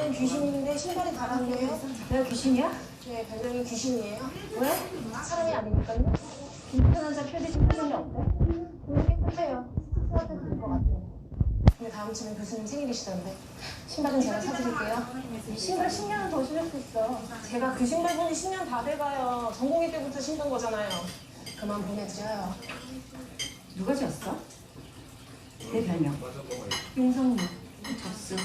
별명은 귀신인데 신발이 바람이에요? 내가 귀신이야? 네, 별명이 귀신이에요. 왜? 사람이 아니니까요. 김태환 자 표지 신분이 어때? 오늘 깨끗해요. 수업도 될것 같아요. 근데 다음 주면 교수님 생일이시던데 신발은 제가 사드릴게요. 신발 10년은 더 신을 수 있어. 제가 그 신발 본지 10년 다 돼가요. 전공의 때부터 신던 거잖아요. 그만 보내드려요. 누가 지었어? 내 별명. 윤성무, 접수.